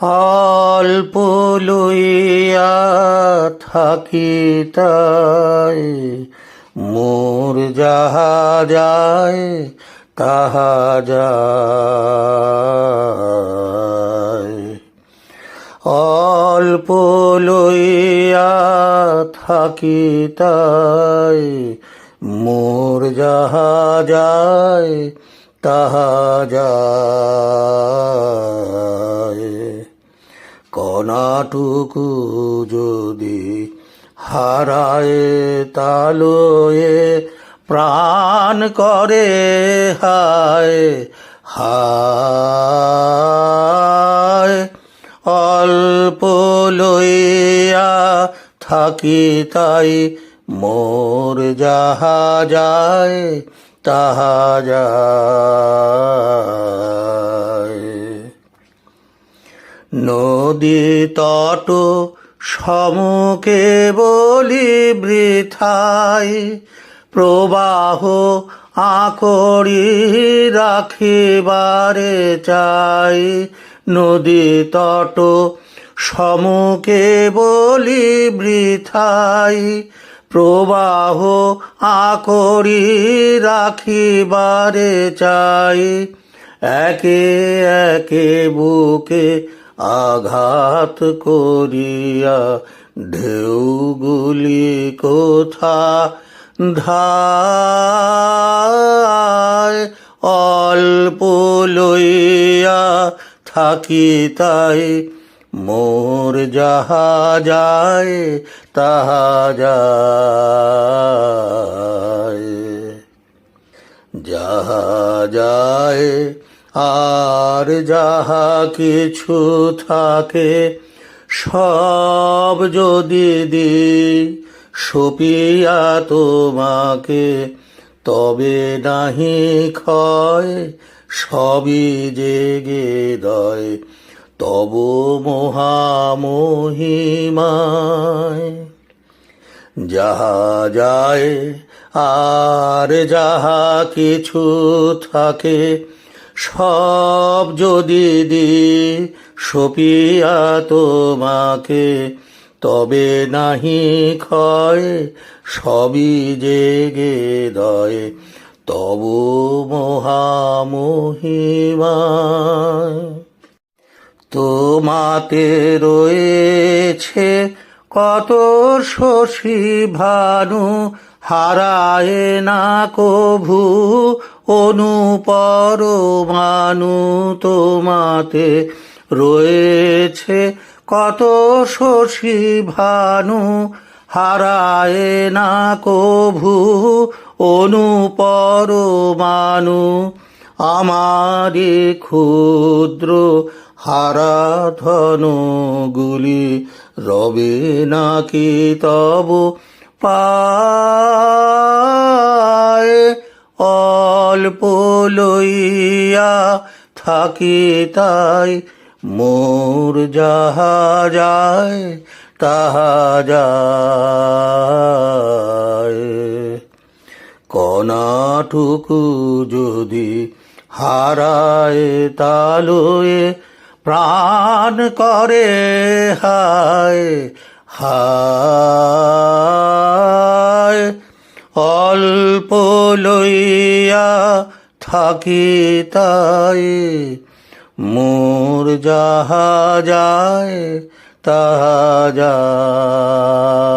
অল্প লইয়া থাকি তাই মোর যাহা যায় তাহা যায়। অল্প লইয়া থাকি তাই মোর যাহা যায় তাহা যায়। কণাটুকু যদি হারায় তালয়ে প্রাণ করে হায় হায়। অল্প লইয়া থাকি তাই মোর যাহা যায় তাহা যায়। নদী তট সমুখে বলি বৃথায় প্রবাহ আকড়ি রাখিবারে চাই। নদী তট সমুখে বলি বৃথায় প্রবাহ আকড়ি রাখিবারে চাই। একে একে বুকে আঘাত করিয়া ঢেউগুলি কোথা ধায়। অল্প লইয়া থাকি তাই মোর যাহা যায় তাহা যায়। যাহা যায় আর যাহা কিছু থাকে সব যদি দিই সপিয়া তোমাকে তবে নাহি ক্ষয় সবই জেগে দয় তব মহামহিমায়। যাহা যায় আর যাহা কিছু থাকে সব যদি দিই সপিয়া তোমাকে তবে নাহি ক্ষয় সবই জেগে দয় তব মহামহিমায়। তোমাতে রয়েছে কত শশী ভানু হারায় না কভু অনুপরমাণু। তোমাতে রয়েছে কত শশী ভানু হারায় না কভু অনুপরমাণু। আমারি ক্ষুদ্র হারাধনগুলি রবে নাকি তব পায়। অল্প লইয়া থাকি তাই মোর যাহা যায় তাহা যায়। কণাটুকু যদি হারায় তালয়ে প্রাণ করে হায় হায়। অল্প লইয়া থাকি তাই মোর যাহা যায় তাহা যায়।